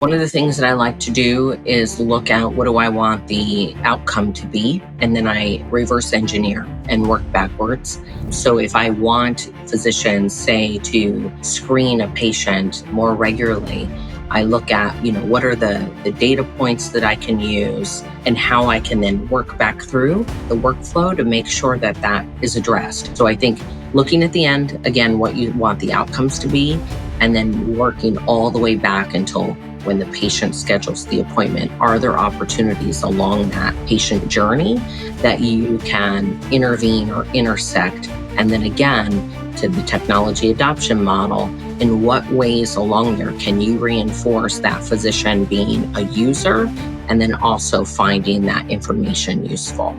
One of the things that I like to do is look at what do I want the outcome to be, and then I reverse engineer and work backwards. So if I want physicians, say, to screen a patient more regularly, I look at, what are the data points that I can use and how I can then work back through the workflow to make sure that that is addressed. So I think looking at the end, again, what you want the outcomes to be, and then working all the way back until when the patient schedules the appointment. Are there opportunities along that patient journey that you can intervene or intersect? And then again, to the technology adoption model, in what ways along there can you reinforce that physician being a user and then also finding that information useful?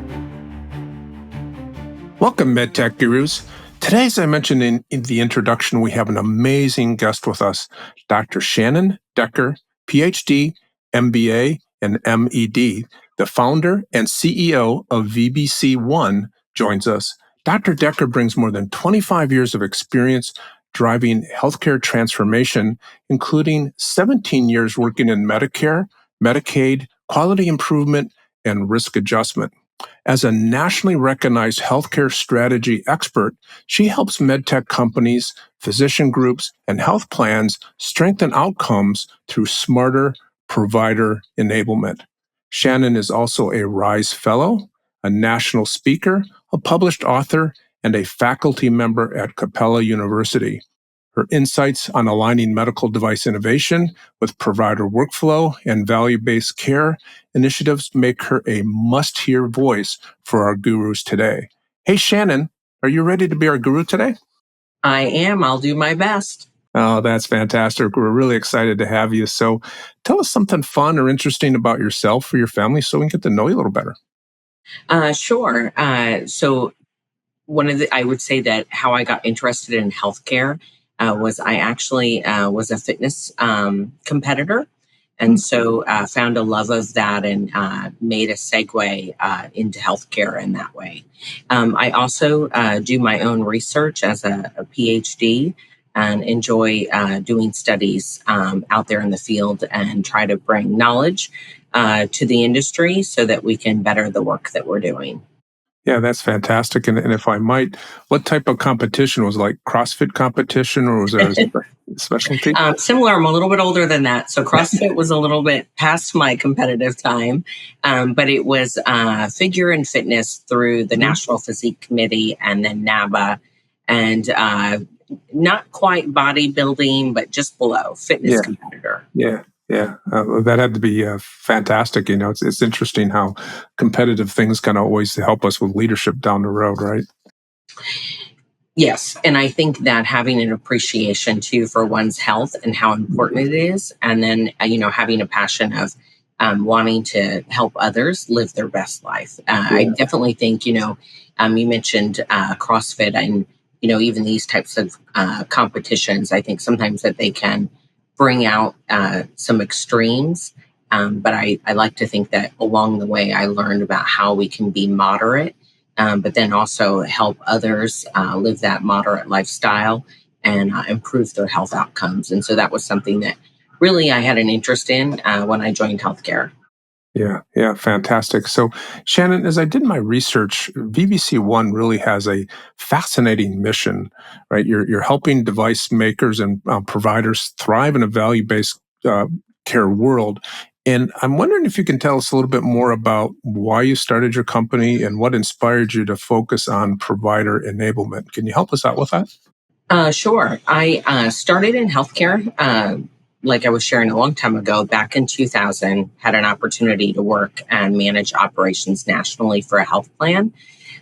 Welcome, MedTech Gurus. Today, as I mentioned in the introduction, we have an amazing guest with us, Dr. Shannon Decker, PhD, MBA, and M.Ed. The founder and CEO of VBC1 joins us. Dr. Decker brings more than 25 years of experience driving healthcare transformation, including 17 years working in Medicare, Medicaid, quality improvement, and risk adjustment. As a nationally recognized healthcare strategy expert, she helps medtech companies, physician groups, and health plans strengthen outcomes through smarter provider enablement. Shannon is also a RISE Fellow, a national speaker, a published author, and a faculty member at Capella University. Her insights on aligning medical device innovation with provider workflow and value-based care initiatives make her a must-hear voice for our gurus today. Hey, Shannon, are you ready to be our guru today? I am. I'll do my best. Oh, that's fantastic. We're really excited to have you. So tell us something fun or interesting about yourself or your family so we can get to know you a little better. Sure. So I would say that how I got interested in healthcare was I actually was a fitness competitor. And so found a love of that and made a segue into healthcare in that way. I also do my own research as a PhD and enjoy doing studies out there in the field and try to bring knowledge to the industry so that we can better the work that we're doing. Yeah, that's fantastic. And if I might, what type of competition was it, like CrossFit competition, or was there a specialty? Similar. I'm a little bit older than that. So CrossFit was a little bit past my competitive time, but it was figure and fitness through the National Physique Committee and then NABA, and not quite bodybuilding, but just below fitness competitor. Yeah. That had to be fantastic. It's interesting how competitive things kind of always help us with leadership down the road, right? Yes. And I think that having an appreciation too for one's health and how important it is. And then, having a passion of wanting to help others live their best life. I definitely think, you mentioned CrossFit and, even these types of competitions. I think sometimes that they can bring out some extremes. But I like to think that along the way, I learned about how we can be moderate, but then also help others live that moderate lifestyle and improve their health outcomes. And so that was something that really I had an interest in when I joined healthcare. Yeah, fantastic. So, Shannon, as I did my research, VBC1 really has a fascinating mission, right? You're helping device makers and providers thrive in a value-based care world. And I'm wondering if you can tell us a little bit more about why you started your company and what inspired you to focus on provider enablement. Can you help us out with that? Sure. I started in healthcare. Like I was sharing a long time ago, back in 2000, had an opportunity to work and manage operations nationally for a health plan,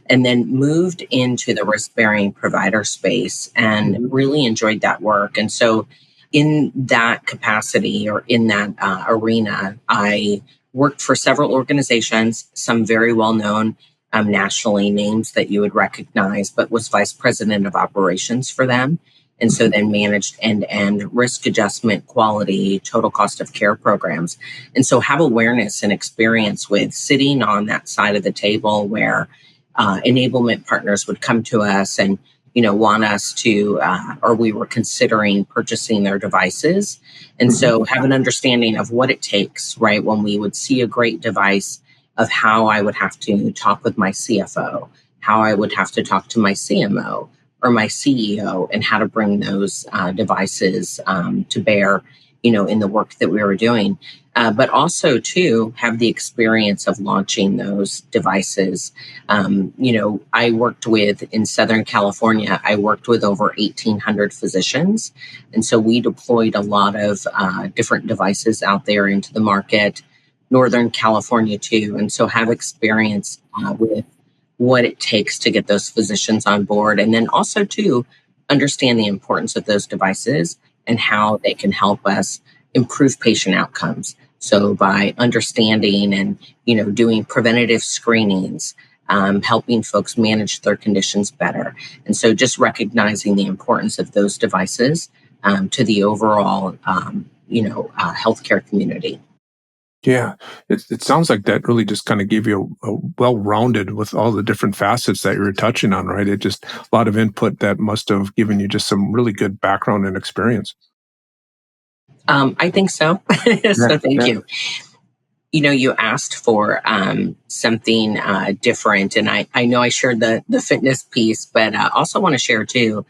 and then moved into the risk-bearing provider space and really enjoyed that work. And so in that capacity or in that arena, I worked for several organizations, some very well-known nationally, names that you would recognize, but was vice president of operations for them. And so then managed end-to-end risk adjustment, quality, total cost of care programs. And so have awareness and experience with sitting on that side of the table where enablement partners would come to us and want us to, or we were considering purchasing their devices. And so have an understanding of what it takes, right? When we would see a great device, of how I would have to talk with my CFO, how I would have to talk to my CMO or my CEO, and how to bring those devices to bear, in the work that we were doing. But also, too, have the experience of launching those devices. I worked in Southern California, I worked with over 1,800 physicians. And so we deployed a lot of different devices out there into the market, Northern California, too. And so have experience with what it takes to get those physicians on board. And then also, too, understand the importance of those devices and how they can help us improve patient outcomes. So by understanding and, doing preventative screenings, helping folks manage their conditions better. And so just recognizing the importance of those devices to the overall, healthcare community. Yeah, it sounds like that really just kind of gave you a well-rounded with all the different facets that you were touching on, right? It just a lot of input that must have given you just some really good background and experience. I think so. Yeah, So thank yeah. you. You asked for something different, and I know I shared the fitness piece, but I also want to share too.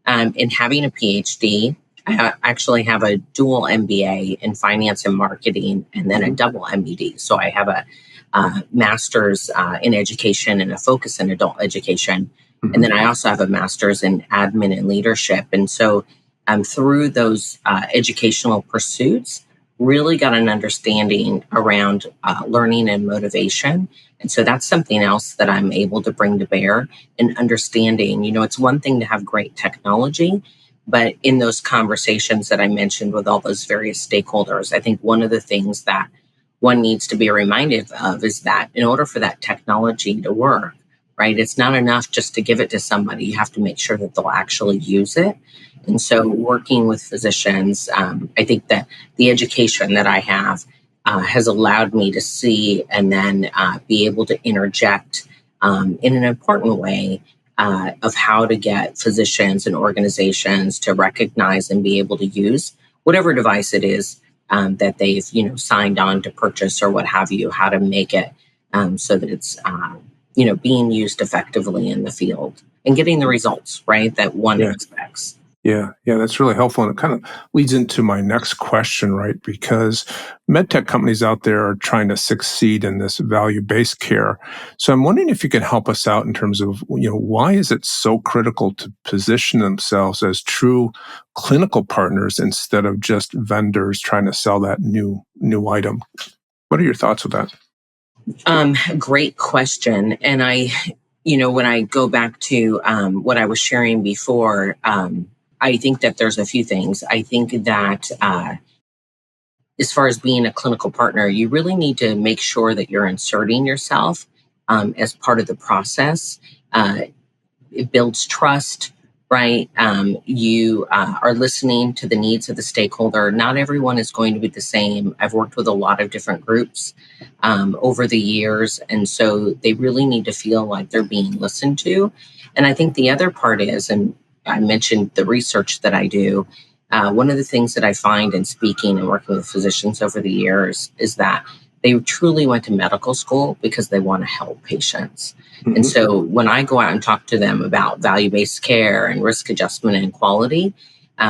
In having a PhD, I actually have a dual MBA in finance and marketing, and then a double MED. So I have a master's in education and a focus in adult education, and then I also have a master's in admin and leadership. And so through those educational pursuits, really got an understanding around learning and motivation. And so that's something else that I'm able to bring to bear and understanding. It's one thing to have great technology, but in those conversations that I mentioned with all those various stakeholders, I think one of the things that one needs to be reminded of is that in order for that technology to work, right, it's not enough just to give it to somebody. You have to make sure that they'll actually use it. And so, working with physicians, I think that the education that I have has allowed me to see and then be able to interject in an important way of how to get physicians and organizations to recognize and be able to use whatever device it is that they've signed on to purchase or what have you. How to make it so that it's being used effectively in the field and getting the results, right, that one Yeah. expects. Yeah, that's really helpful. And it kind of leads into my next question, right? Because medtech companies out there are trying to succeed in this value-based care. So I'm wondering if you can help us out in terms of, why is it so critical to position themselves as true clinical partners instead of just vendors trying to sell that new item? What are your thoughts with that? Great question. And when I go back to what I was sharing before, I think that there's a few things. I think that as far as being a clinical partner, you really need to make sure that you're inserting yourself as part of the process. It builds trust, right? You are listening to the needs of the stakeholder. Not everyone is going to be the same. I've worked with a lot of different groups over the years, and so they really need to feel like they're being listened to. And I think the other part is, and I mentioned the research that I do. One of the things that I find in speaking and working with physicians over the years is that they truly went to medical school because they want to help patients. And so when I go out and talk to them about value-based care and risk adjustment and quality,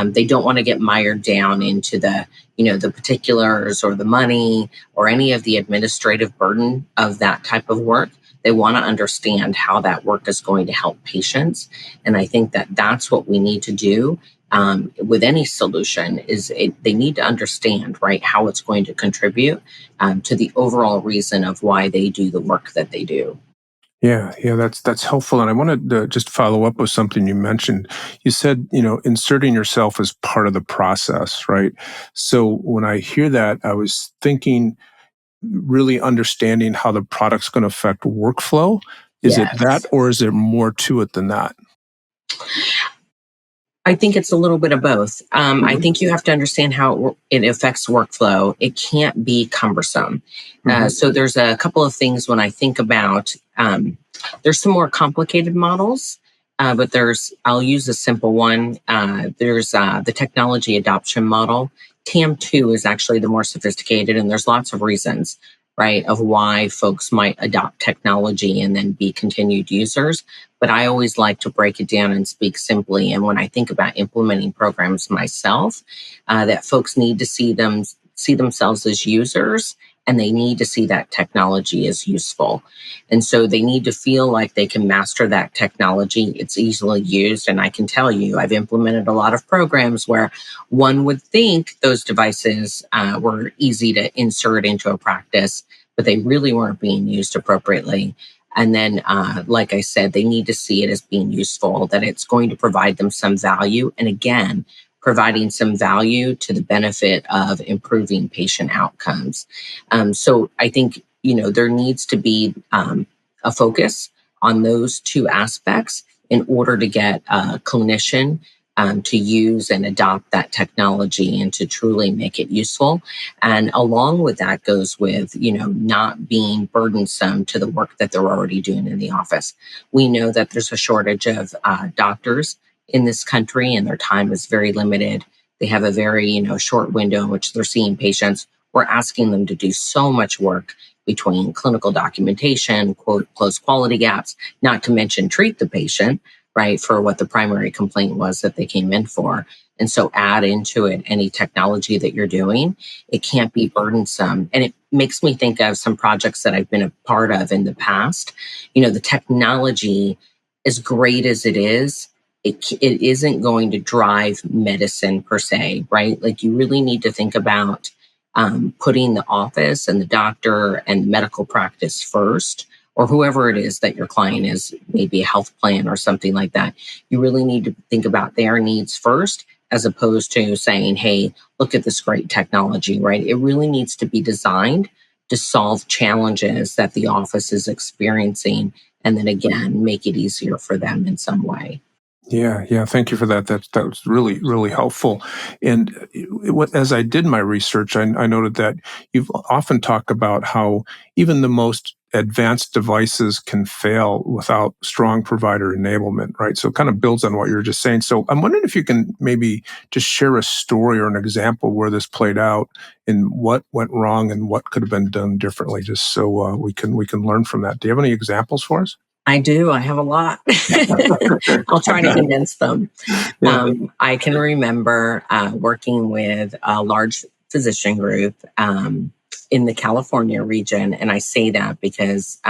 they don't want to get mired down into the particulars or the money or any of the administrative burden of that type of work. They want to understand how that work is going to help patients. And I think that that's what we need to do with any solution they need to understand, right, how it's going to contribute to the overall reason of why they do the work that they do. Yeah, that's helpful. And I wanted to just follow up with something you mentioned. You said, inserting yourself as part of the process, right? So when I hear that, I was thinking really understanding how the product's going to affect workflow. Is it that, Yes. or is there more to it than that? I think it's a little bit of both. I think you have to understand how it affects workflow. It can't be cumbersome. So there's a couple of things when I think about, there's some more complicated models but I'll use a simple one. There's the technology adoption model. TAM2 is actually the more sophisticated, and there's lots of reasons, right, of why folks might adopt technology and then be continued users. But I always like to break it down and speak simply. And when I think about implementing programs myself, that folks need to see themselves as users, and they need to see that technology as useful. And so they need to feel like they can master that technology. It's easily used. And I can tell you, I've implemented a lot of programs where one would think those devices were easy to insert into a practice, but they really weren't being used appropriately. And then, like I said, they need to see it as being useful, that it's going to provide them some value. And again, providing some value to the benefit of improving patient outcomes. So I think, there needs to be a focus on those two aspects in order to get a clinician to use and adopt that technology and to truly make it useful. And along with that goes with, not being burdensome to the work that they're already doing in the office. We know that there's a shortage of doctors in this country, and their time is very limited. They have a very, short window in which they're seeing patients. We're asking them to do so much work between clinical documentation, close quality gaps, not to mention treat the patient, right, for what the primary complaint was that they came in for. And so add into it any technology that you're doing. It can't be burdensome. And it makes me think of some projects that I've been a part of in the past. The technology, as great as it is, it isn't going to drive medicine per se, right? Like, you really need to think about putting the office and the doctor and medical practice first, or whoever it is that your client is, maybe a health plan or something like that. You really need to think about their needs first, as opposed to saying, hey, look at this great technology, right? It really needs to be designed to solve challenges that the office is experiencing, and then again, make it easier for them in some way. Yeah. Thank you for that. That was really, really helpful. And as I did my research, I noted that you've often talked about how even the most advanced devices can fail without strong provider enablement, right? So it kind of builds on what you were just saying. So I'm wondering if you can maybe just share a story or an example where this played out and what went wrong and what could have been done differently, just so we can learn from that. Do you have any examples for us? I do. I have a lot. I'll try to condense them. Yeah. I can remember working with a large physician group in the California region. And I say that because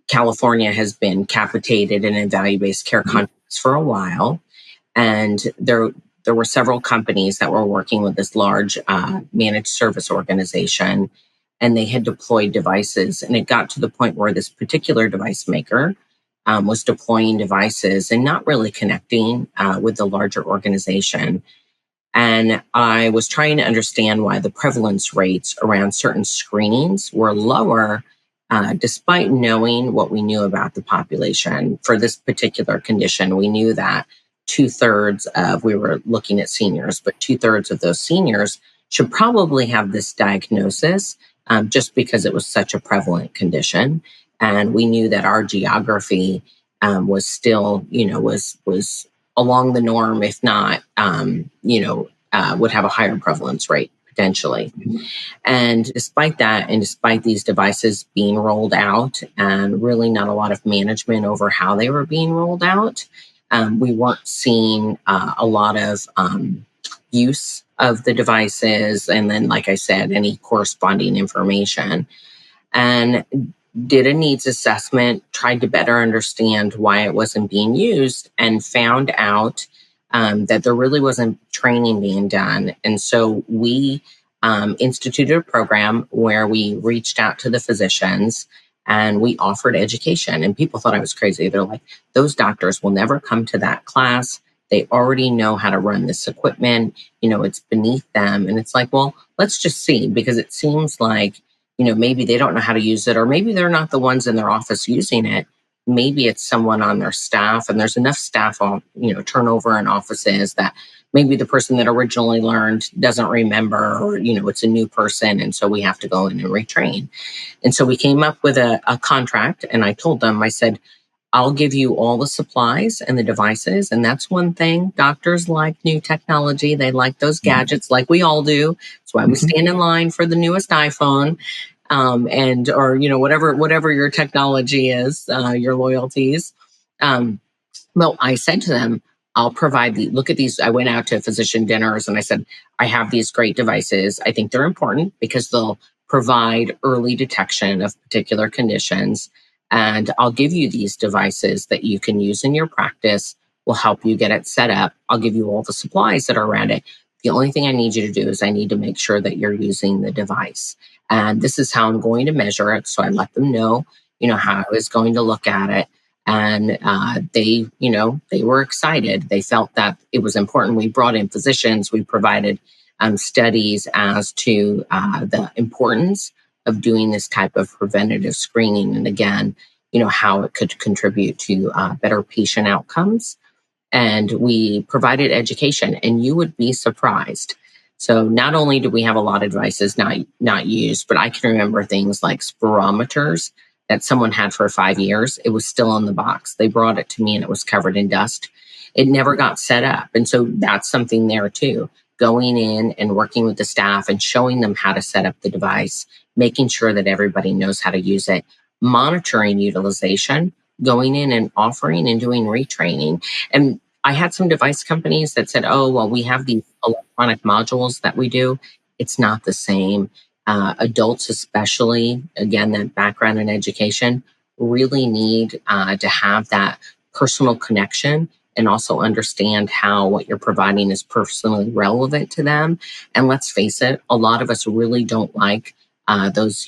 California has been capitated in a value-based care contracts for a while. And there were several companies that were working with this large managed service organization, and they had deployed devices. And it got to the point where this particular device maker was deploying devices and not really connecting with the larger organization. And I was trying to understand why the prevalence rates around certain screenings were lower, despite knowing what we knew about the population. For this particular condition, we knew that we were looking at seniors, but 2/3 of those seniors should probably have this diagnosis, just because it was such a prevalent condition. And we knew that our geography was still, was along the norm, if not, would have a higher prevalence rate potentially. And despite that, and despite these devices being rolled out and really not a lot of management over how they were being rolled out, we weren't seeing a lot of use of the devices. And then, like I said, any corresponding information. And did a needs assessment, tried to better understand why it wasn't being used, and found out that there really wasn't training being done. And so we instituted a program where we reached out to the physicians and we offered education. And people thought I was crazy. They're like, those doctors will never come to that class. They already know how to run this equipment. It's beneath them. And it's like, well, let's just see, because it seems like, maybe they don't know how to use it, or maybe they're not the ones in their office using it. Maybe it's someone on their staff, and there's enough staff on, turnover in offices that maybe the person that originally learned doesn't remember, or, it's a new person. And so we have to go in and retrain. And so we came up with a contract, and I told them, I said, I'll give you all the supplies and the devices. And that's one thing. Doctors like new technology. They like those gadgets like we all do. That's why we Mhm. stand in line for the newest iPhone, and or whatever your technology is, your loyalties. Um, well, I said to them, I'll provide look at these. I went out to physician dinners and I said, I have these great devices. I think they're important because they'll provide early detection of particular conditions. And I'll give you these devices that you can use in your practice. We'll help you get it set up. I'll give you all the supplies that are around it. The only thing I need you to do is I need to make sure that you're using the device. And this is how I'm going to measure it. So I let them know, how I was going to look at it. And they were excited. They felt that it was important. We brought in physicians. We provided studies as to the importance of doing this type of preventative screening, and again, how it could contribute to better patient outcomes. And we provided education, and you would be surprised. So not only do we have a lot of devices not used, but I can remember things like spirometers that someone had for 5 years. It was still in the box. They brought it to me and it was covered in dust. It never got set up. And so that's something there too. Going in and working with the staff and showing them how to set up the device, making sure that everybody knows how to use it, monitoring utilization, going in and offering and doing retraining. And I had some device companies that said, oh, well, we have these electronic modules that we do. It's not the same. Adults, especially, again, that background in education, really need to have that personal connection and also understand how what you're providing is personally relevant to them. And let's face it, a lot of us really don't like those,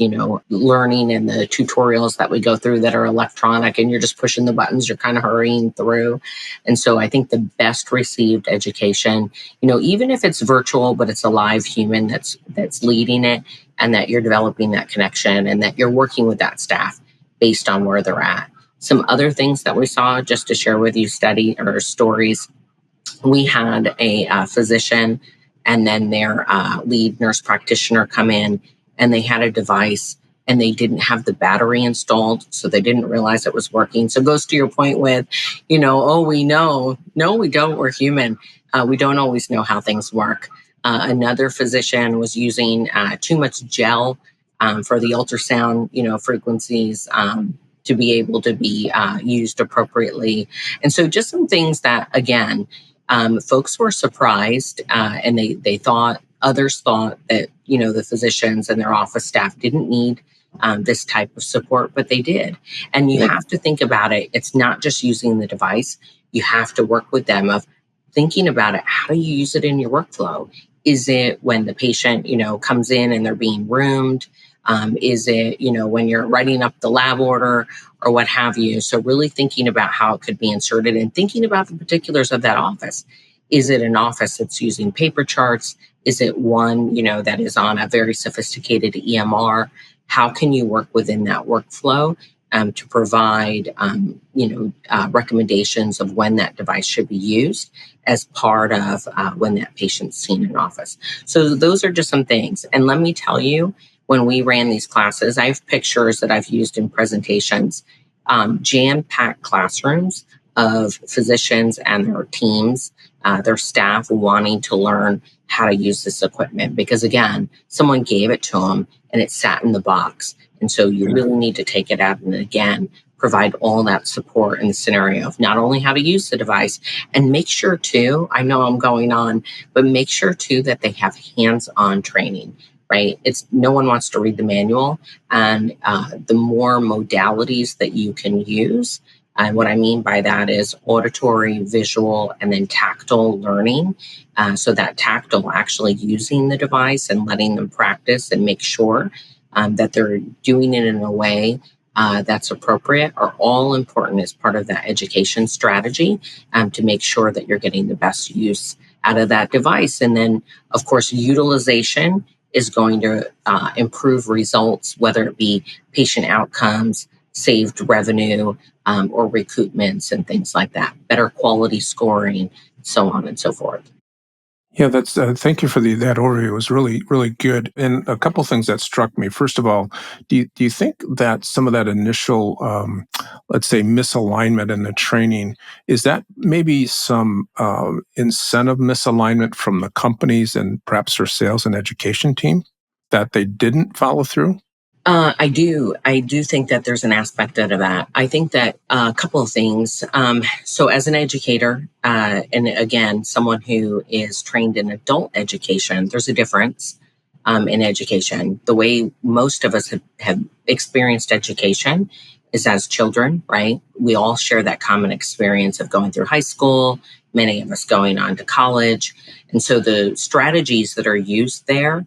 learning and the tutorials that we go through that are electronic and you're just pushing the buttons, you're kind of hurrying through. And so I think the best received education, even if it's virtual, but it's a live human that's leading it, and that you're developing that connection and that you're working with that staff based on where they're at. Some other things that we saw, just to share with you, study or stories. We had a physician and then their lead nurse practitioner come in, and they had a device and they didn't have the battery installed, so they didn't realize it was working. So it goes to your point with, oh, we know. No, we don't. We're human. We don't always know how things work. Another physician was using too much gel for the ultrasound, frequencies, to be able to be used appropriately. And so just some things that, again, folks were surprised, and others thought that, the physicians and their office staff didn't need this type of support, but they did. And you have to think about it. It's not just using the device. You have to work with them of thinking about it. How do you use it in your workflow? Is it when the patient, comes in and they're being roomed? Is it, when you're writing up the lab order or what have you? So really thinking about how it could be inserted and thinking about the particulars of that office. Is it an office that's using paper charts? Is it one, that is on a very sophisticated EMR? How can you work within that workflow to provide, recommendations of when that device should be used as part of when that patient's seen in office? So those are just some things. And let me tell you, when we ran these classes, I have pictures that I've used in presentations, jam-packed classrooms of physicians and their teams, their staff wanting to learn how to use this equipment. Because again, someone gave it to them and it sat in the box. And so you really need to take it out and again, provide all that support in the scenario of not only how to use the device, and make sure too, I know I'm going on, but make sure too that they have hands-on training. Right? No one wants to read the manual, and the more modalities that you can use. And what I mean by that is auditory, visual, and then tactile learning. So that tactile, actually using the device and letting them practice and make sure that they're doing it in a way that's appropriate, are all important as part of that education strategy to make sure that you're getting the best use out of that device. And then, of course, utilization is going to improve results, whether it be patient outcomes, saved revenue, or recoupments and things like that, better quality scoring, so on and so forth. Yeah, that's thank you for that overview. It was really, really good. And a couple things that struck me. First of all, do you think that some of that initial, let's say, misalignment in the training, is that maybe some incentive misalignment from the companies and perhaps their sales and education team that they didn't follow through? I do. I do think that there's an aspect out of that. I think that a couple of things. So, as an educator, and again, someone who is trained in adult education, there's a difference in education. The way most of us have experienced education is as children, right? We all share that common experience of going through high school, many of us going on to college. And so the strategies that are used there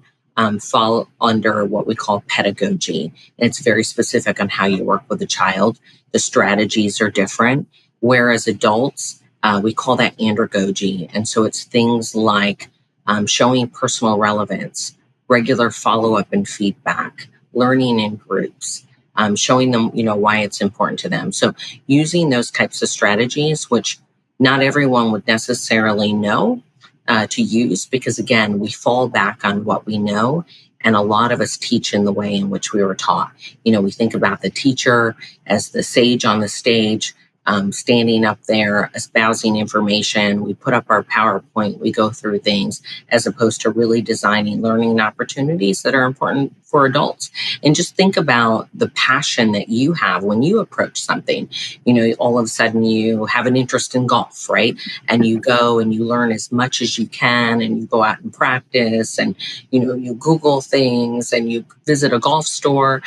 fall under what we call pedagogy. And it's very specific on how you work with a child. The strategies are different. Whereas adults, we call that andragogy. And so it's things like showing personal relevance, regular follow up and feedback, learning in groups. Showing them, why it's important to them. So using those types of strategies, which not everyone would necessarily know, to use because, again, we fall back on what we know. And a lot of us teach in the way in which we were taught. We think about the teacher as the sage on the stage, standing up there, espousing information. We put up our PowerPoint, we go through things, as opposed to really designing learning opportunities that are important for adults. And just think about the passion that you have when you approach something. All of a sudden you have an interest in golf, right? And you go and you learn as much as you can, and you go out and practice, and you Google things, and you visit a golf store.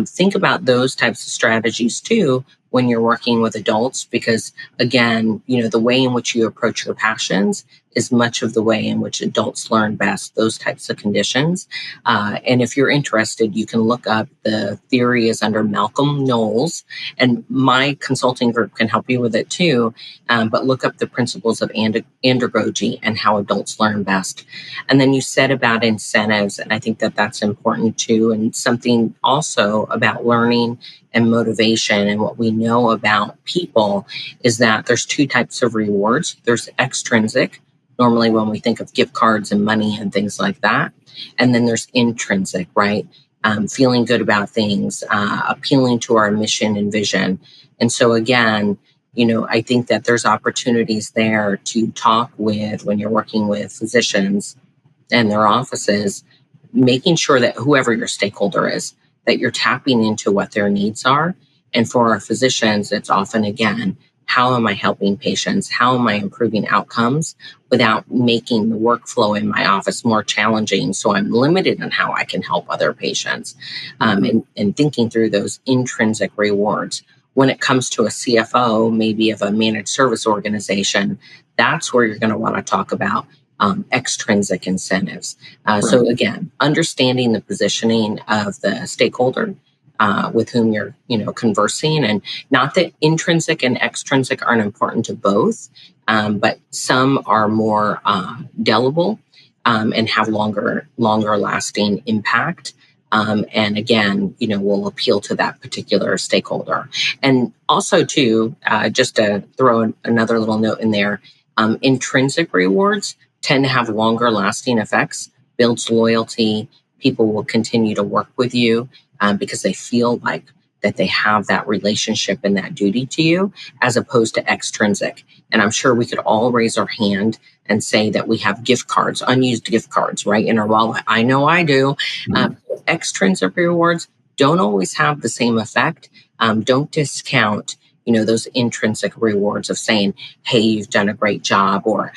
Think about those types of strategies too when you're working with adults, because again, the way in which you approach your passions is much of the way in which adults learn best, those types of conditions. And if you're interested, you can look up, the theory is under Malcolm Knowles, and my consulting group can help you with it too. But look up the principles of andragogy and how adults learn best. And then you said about incentives, and I think that that's important too, and something also about learning and motivation. And what we know about people is that there's two types of rewards. There's extrinsic, normally when we think of gift cards and money and things like that. And then there's intrinsic, right? Feeling good about things, appealing to our mission and vision. And so again, I think that there's opportunities there to talk with, when you're working with physicians and their offices, making sure that whoever your stakeholder is, that you're tapping into what their needs are. And for our physicians, it's often, again, how am I helping patients? How am I improving outcomes without making the workflow in my office more challenging, so I'm limited in how I can help other patients? And thinking through those intrinsic rewards. When it comes to a CFO, maybe of a managed service organization, that's where you're going to want to talk about extrinsic incentives. So again, understanding the positioning of the stakeholder with whom you're, conversing, and not that intrinsic and extrinsic aren't important to both, but some are more delible and have longer lasting impact. And again, will appeal to that particular stakeholder. And also, too, just to throw another little note in there, intrinsic rewards tend to have longer lasting effects, builds loyalty. People will continue to work with you because they feel like that they have that relationship and that duty to you, as opposed to extrinsic. And I'm sure we could all raise our hand and say that we have gift cards, unused gift cards, right, in our wallet. I know I do. Extrinsic rewards don't always have the same effect. Don't discount those intrinsic rewards of saying, hey, you've done a great job, or,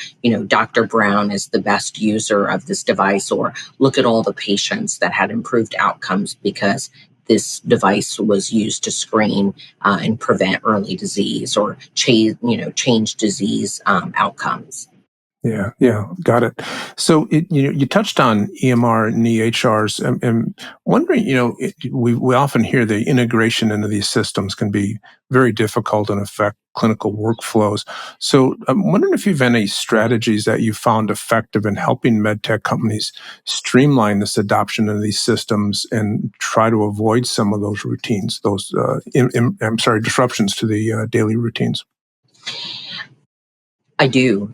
Dr. Brown is the best user of this device, or look at all the patients that had improved outcomes because this device was used to screen and prevent early disease, or change disease outcomes. Yeah, got it. So you touched on EMR and EHRs, and wondering, we often hear the integration into these systems can be very difficult and affect clinical workflows. So I'm wondering if you have any strategies that you found effective in helping medtech companies streamline this adoption of these systems and try to avoid some of those routines, those disruptions to the daily routines. I do.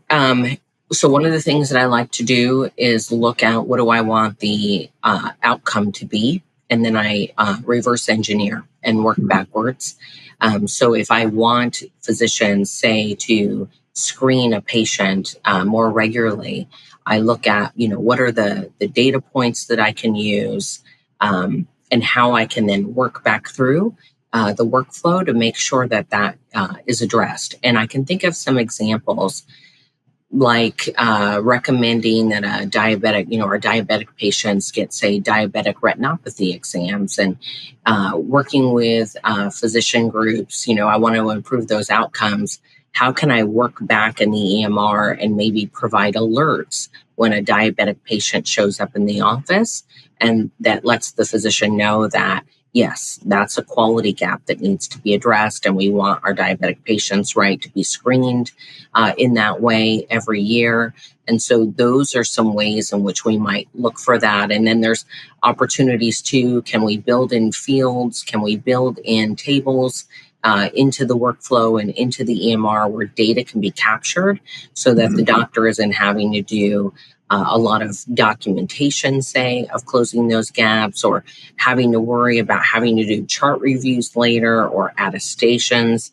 So one of the things that I like to do is look at what do I want the outcome to be, and then I reverse engineer and work backwards. So if I want physicians, say, to screen a patient more regularly, I look at what are the data points that I can use, and how I can then work back through the workflow to make sure that that is addressed. And I can think of some examples like recommending that a diabetic, our diabetic patients get, say, diabetic retinopathy exams, and working with physician groups. I want to improve those outcomes. How can I work back in the EMR and maybe provide alerts when a diabetic patient shows up in the office? And that lets the physician know that, yes, that's a quality gap that needs to be addressed. And we want our diabetic patients, right, to be screened in that way every year. And so those are some ways in which we might look for that. And then there's opportunities too. Can we build in fields? Can we build in tables into the workflow and into the EMR where data can be captured so that the doctor isn't having to do a lot of documentation, say, of closing those gaps, or having to worry about having to do chart reviews later or attestations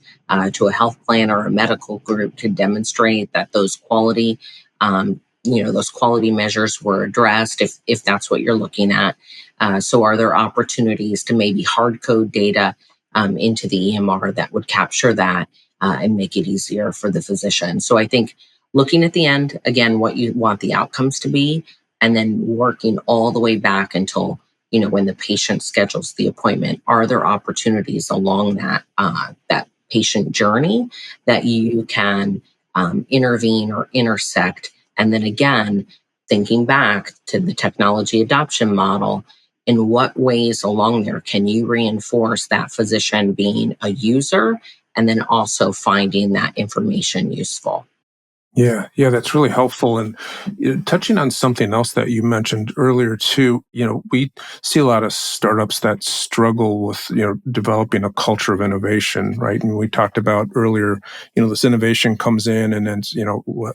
to a health plan or a medical group to demonstrate that those quality, those quality measures were addressed, if that's what you're looking at. So are there opportunities to maybe hard code data into the EMR that would capture that and make it easier for the physician? So I think looking at the end, again, what you want the outcomes to be, and then working all the way back until, when the patient schedules the appointment. Are there opportunities along that patient journey that you can intervene or intersect? And then again, thinking back to the technology adoption model, in what ways along there can you reinforce that physician being a user and then also finding that information useful? Yeah, that's really helpful. And touching on something else that you mentioned earlier too, we see a lot of startups that struggle with, developing a culture of innovation, right? And we talked about earlier, this innovation comes in and then,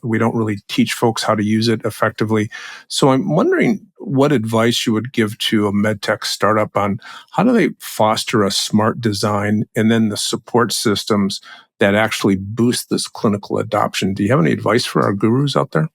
we don't really teach folks how to use it effectively. So I'm wondering what advice you would give to a medtech startup on how do they foster a smart design and then the support systems that actually boost this clinical adoption. Do you have any advice for our gurus out there?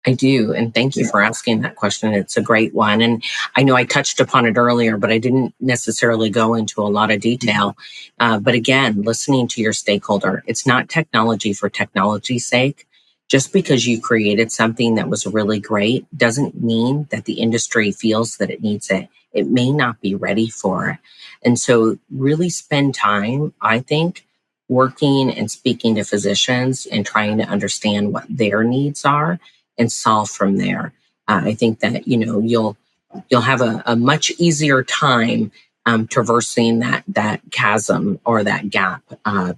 I do. And thank you for asking that question. It's a great one. And I know I touched upon it earlier, but I didn't necessarily go into a lot of detail. But again, listening to your stakeholder, it's not technology for technology's sake. Just because you created something that was really great doesn't mean that the industry feels that it needs it. It may not be ready for it. And so really spend time, I think, working and speaking to physicians and trying to understand what their needs are and solve from there. I think that you'll have a much easier time traversing that chasm or that gap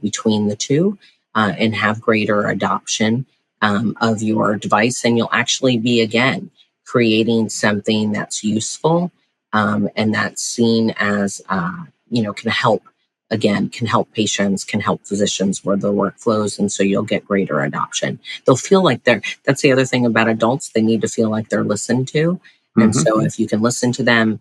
between the two, and have greater adoption of your device, and you'll actually be again creating something that's useful, and that's seen as can help. Again, can help patients, can help physicians with their workflows. And so you'll get greater adoption. They'll feel like that's the other thing about adults. They need to feel like they're listened to. And so if you can listen to them,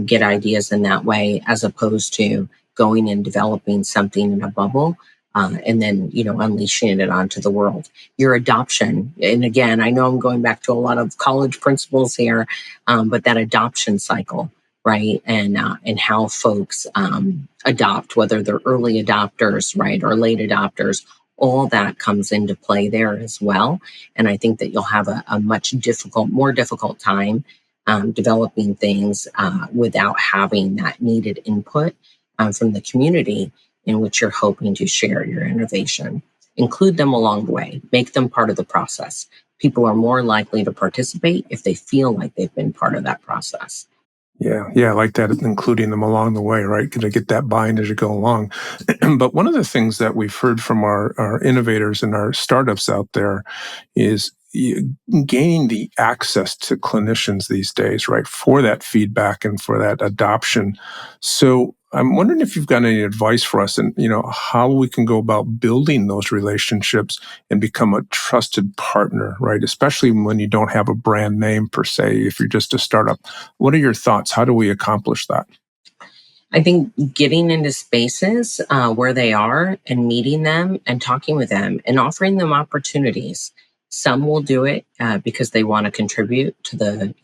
get ideas in that way, as opposed to going and developing something in a bubble, and then, unleashing it onto the world. Your adoption, and again, I know I'm going back to a lot of college principles here, but that adoption cycle, right? And how folks adopt, whether they're early adopters, right, or late adopters, all that comes into play there as well. And I think that you'll have a much more difficult time developing things without having that needed input from the community in which you're hoping to share your innovation. Include them along the way, make them part of the process. People are more likely to participate if they feel like they've been part of that process. Yeah, I like that, including them along the way, right? To get that buy-in as you go along. But one of the things that we've heard from our innovators and our startups out there is gaining the access to clinicians these days, right, for that feedback and for that adoption. So I'm wondering if you've got any advice for us and, how we can go about building those relationships and become a trusted partner, right? Especially when you don't have a brand name per se, if you're just a startup. What are your thoughts? How do we accomplish that? I think getting into spaces where they are and meeting them and talking with them and offering them opportunities. Some will do it because they want to contribute to the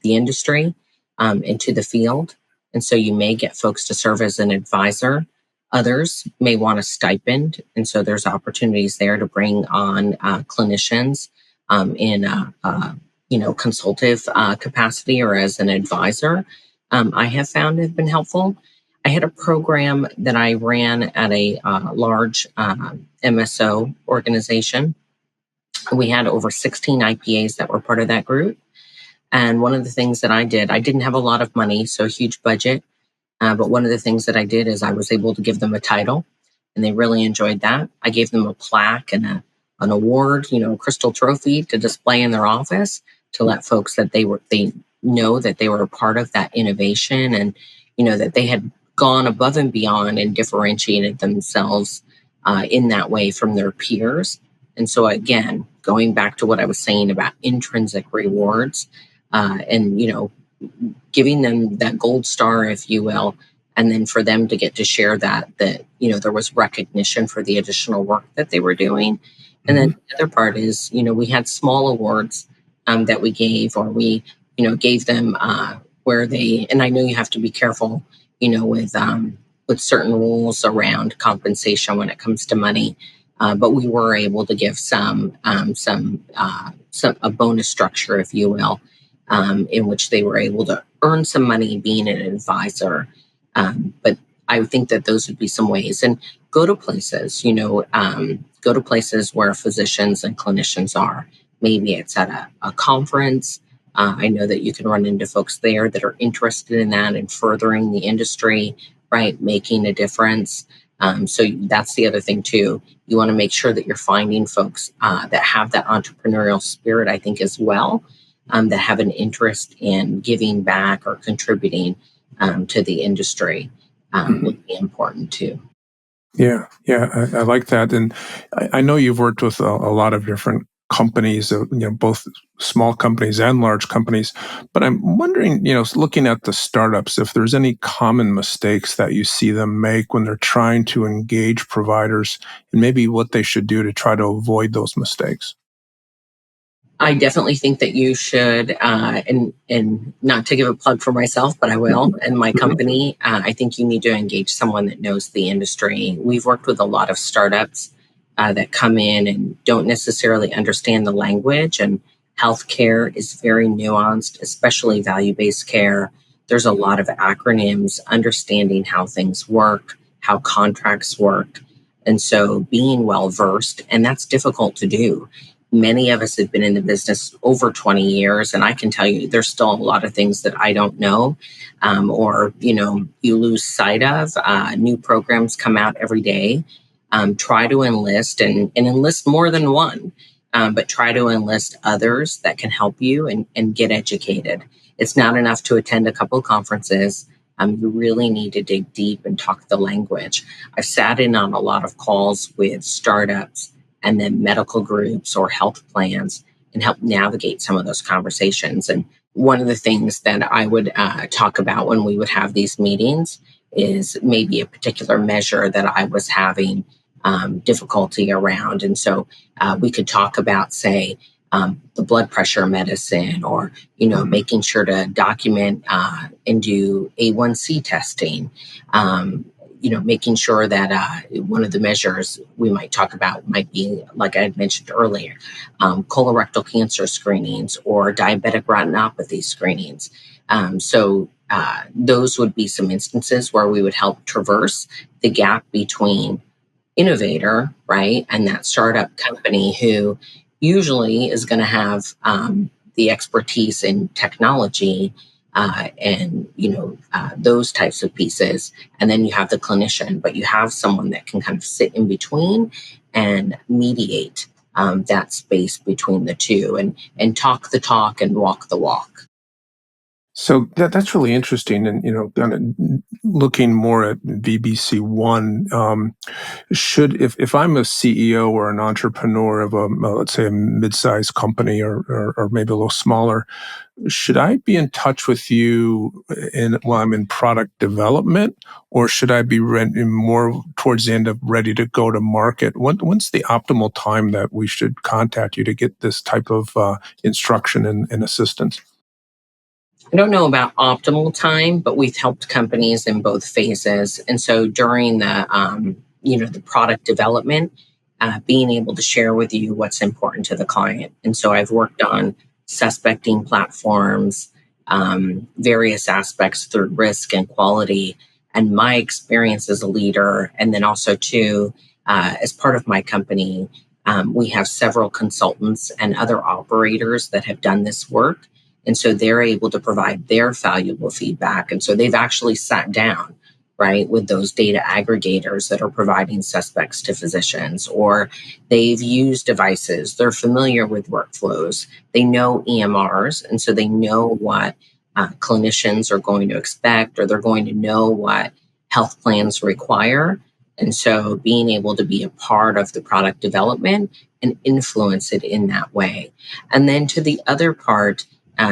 industry and to the field. And so you may get folks to serve as an advisor. Others may want a stipend. And so there's opportunities there to bring on clinicians in consultative capacity or as an advisor. I have found have been helpful. I had a program that I ran at a large MSO organization. We had over 16 IPAs that were part of that group. And one of the things that I did, I didn't have a lot of money, so a huge budget. But one of the things that I did is I was able to give them a title, and they really enjoyed that. I gave them a plaque and an award, a crystal trophy to display in their office to let folks that they know that they were a part of that innovation and, that they had gone above and beyond and differentiated themselves in that way from their peers. And so again, going back to what I was saying about intrinsic rewards, and giving them that gold star, if you will, and then for them to get to share that there was recognition for the additional work that they were doing. And then the other part is, we had small awards that we gave, or we gave them where they, and I know you have to be careful with certain rules around compensation when it comes to money. But we were able to give some a bonus structure, if you will, in which they were able to earn some money being an advisor. But I think that those would be some ways. And go to places, go to places where physicians and clinicians are. Maybe it's at a conference. I know that you can run into folks there that are interested in that and furthering the industry, right? Making a difference. So that's the other thing too. You want to make sure that you're finding folks that have that entrepreneurial spirit, I think, as well, that have an interest in giving back or contributing to the industry would be important too. Yeah, I like that. And I know you've worked with a lot of different companies, both small companies and large companies. But I'm wondering, looking at the startups, if there's any common mistakes that you see them make when they're trying to engage providers, and maybe what they should do to try to avoid those mistakes. I definitely think that you should, and not to give a plug for myself, but I will, and my company, I think you need to engage someone that knows the industry. We've worked with a lot of startups that come in and don't necessarily understand the language, and healthcare is very nuanced, especially value-based care. There's a lot of acronyms, understanding how things work, how contracts work. And so being well-versed, and that's difficult to do. Many of us have been in the business over 20 years, and I can tell you there's still a lot of things that I don't know, or, you lose sight of. New programs come out every day. Try to enlist and enlist more than one, but try to enlist others that can help you and get educated. It's not enough to attend a couple of conferences. You really need to dig deep and talk the language. I've sat in on a lot of calls with startups and then medical groups or health plans and help navigate some of those conversations. And one of the things that I would talk about when we would have these meetings is maybe a particular measure that I was having difficulty around. And so we could talk about, say, the blood pressure medicine, or, making sure to document and do A1C testing. Making sure that one of the measures we might talk about might be, like I had mentioned earlier, colorectal cancer screenings or diabetic retinopathy screenings. So those would be some instances where we would help traverse the gap between innovator, right, and that startup company who usually is going to have the expertise in technology and those types of pieces. And then you have the clinician, but you have someone that can kind of sit in between and mediate that space between the two, and talk the talk and walk the walk. So that's really interesting, and kind of looking more at VBC1. Should if I'm a CEO or an entrepreneur of let's say a mid-sized company or maybe a little smaller, should I be in touch with you while I'm in product development, or should I be more towards the end of ready to go to market? When's the optimal time that we should contact you to get this type of instruction and assistance? I don't know about optimal time, but we've helped companies in both phases. And so during the product development, being able to share with you what's important to the client. And so I've worked on suspecting platforms, various aspects through risk and quality, and my experience as a leader. And then also too, as part of my company, we have several consultants and other operators that have done this work. And so they're able to provide their valuable feedback. And so they've actually sat down, right, with those data aggregators that are providing suspects to physicians, or they've used devices. They're familiar with workflows. They know EMRs. And so they know what clinicians are going to expect, or they're going to know what health plans require. And so being able to be a part of the product development and influence it in that way. And then to the other part,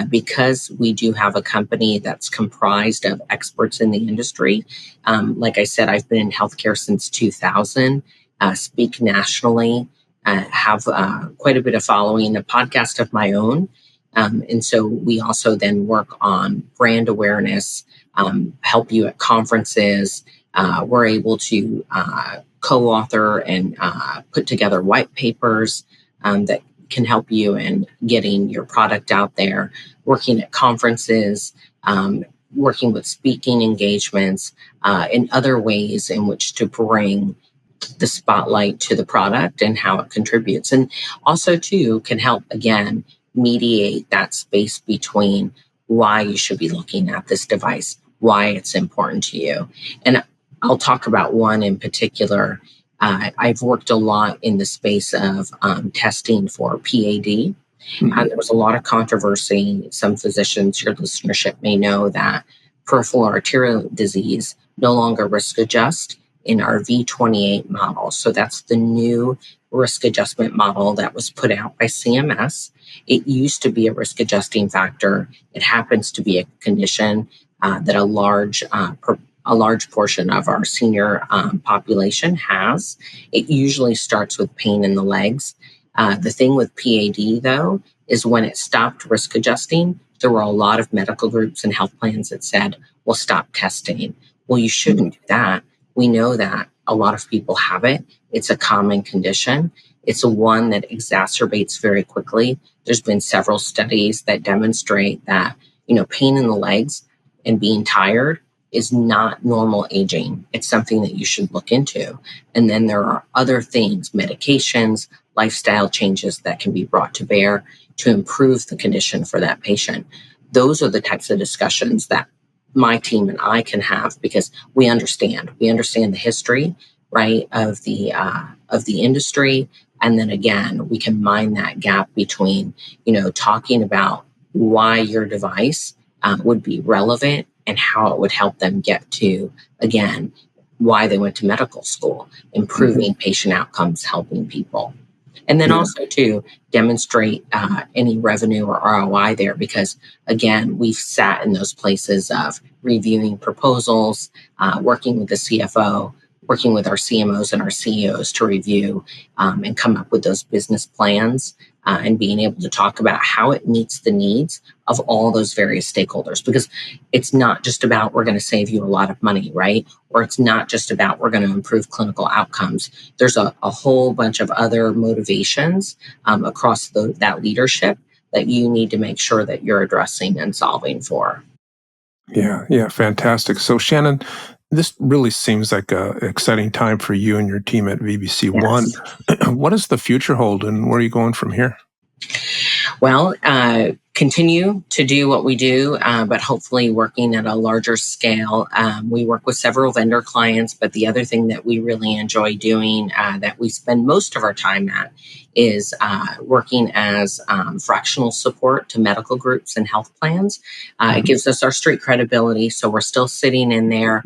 because we do have a company that's comprised of experts in the industry. Like I said, I've been in healthcare since 2000, speak nationally, have quite a bit of following, a podcast of my own. And so we also then work on brand awareness, help you at conferences. We're able to co-author and put together white papers that can help you in getting your product out there, working at conferences, working with speaking engagements, and other ways in which to bring the spotlight to the product and how it contributes. And also, too, can help, again, mediate that space between why you should be looking at this device, why it's important to you. And I'll talk about one in particular. I've worked a lot in the space of testing for PAD. There was a lot of controversy. Some physicians, your listenership may know that peripheral arterial disease no longer risk adjust in our V28 model. So that's the new risk adjustment model that was put out by CMS. It used to be a risk adjusting factor. It happens to be a condition that a large portion of our senior population has. It usually starts with pain in the legs. The thing with PAD, though, is when it stopped risk adjusting, there were a lot of medical groups and health plans that said, well, stop testing. Well, you shouldn't do that. We know that a lot of people have it. It's a common condition. It's one that exacerbates very quickly. There's been several studies that demonstrate that, pain in the legs and being tired is not normal aging. It's something that you should look into. And then there are other things, medications, lifestyle changes that can be brought to bear to improve the condition for that patient. Those are the types of discussions that my team and I can have because we understand the history, right, of the industry. And then again, we can mine that gap between, talking about why your device would be relevant and how it would help them get to, again, why they went to medical school, improving patient outcomes, helping people. And then also to demonstrate any revenue or ROI there, because again, we've sat in those places of reviewing proposals, working with the CFO, working with our CMOs and our CEOs to review and come up with those business plans and being able to talk about how it meets the needs of all those various stakeholders. Because it's not just about we're going to save you a lot of money, right? Or it's not just about we're going to improve clinical outcomes. There's a whole bunch of other motivations across that leadership that you need to make sure that you're addressing and solving for. Yeah, fantastic. So Shannon, this really seems like an exciting time for you and your team at VBC1. Yes. What does the future hold and where are you going from here? Well, continue to do what we do, but hopefully working at a larger scale. We work with several vendor clients, but the other thing that we really enjoy doing, that we spend most of our time at, is working as fractional support to medical groups and health plans. It gives us our street credibility, so we're still sitting in there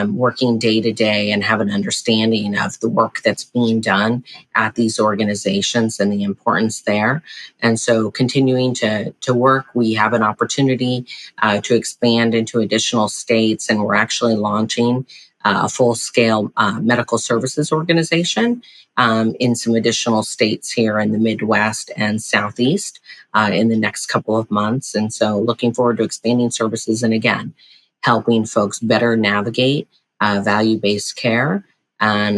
working day to day and have an understanding of the work that's being done at these organizations and the importance there. And so continuing to work, we have an opportunity to expand into additional states, and we're actually launching a full-scale medical services organization in some additional states here in the Midwest and Southeast in the next couple of months. And so looking forward to expanding services and, again, helping folks better navigate value-based care and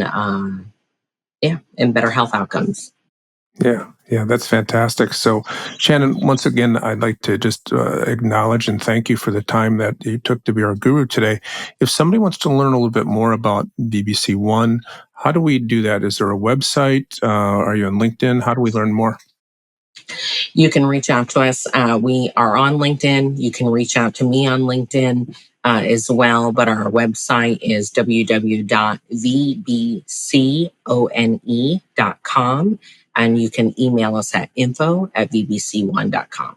better health outcomes. Yeah, that's fantastic. So, Shannon, once again, I'd like to just acknowledge and thank you for the time that you took to be our guru today. If somebody wants to learn a little bit more about VBC1, how do we do that? Is there a website? Are you on LinkedIn? How do we learn more? You can reach out to us. We are on LinkedIn. You can reach out to me on LinkedIn as well, but our website is www.vbcone.com, and you can email us at info@vbc1.com.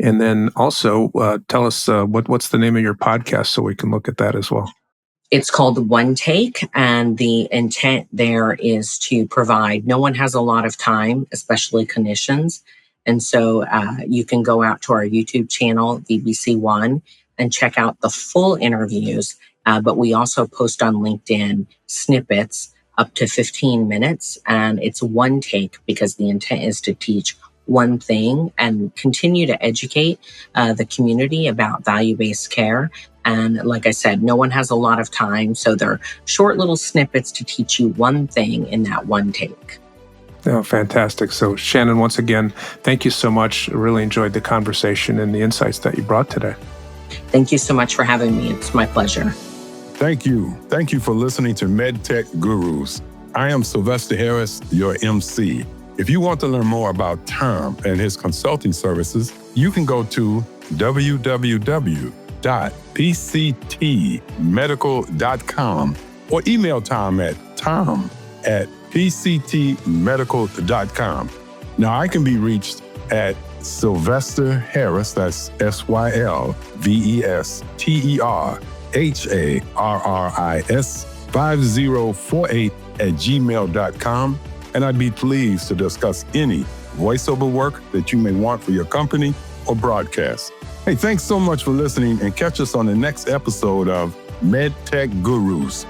And then also tell us what's the name of your podcast so we can look at that as well. It's called One Take, and the intent there is to provide, no one has a lot of time, especially clinicians. And so you can go out to our YouTube channel, VBC1, and check out the full interviews. But we also post on LinkedIn snippets up to 15 minutes. And it's one take because the intent is to teach one thing and continue to educate the community about value-based care. And like I said, no one has a lot of time. So they're short little snippets to teach you one thing in that one take. Oh, fantastic. So Shannon, once again, thank you so much. I really enjoyed the conversation and the insights that you brought today. Thank you so much for having me. It's my pleasure. Thank you. Thank you for listening to MedTech Gurus. I am Sylvester Harris, your MC. If you want to learn more about Tom and his consulting services, you can go to www.pctmedical.com or email Tom at tom@pctmedical.com. Now, I can be reached at Sylvester Harris, that's SylvesterHarris 5048@gmail.com. And I'd be pleased to discuss any voiceover work that you may want for your company or broadcast. Hey, thanks so much for listening, and catch us on the next episode of MedTech Gurus.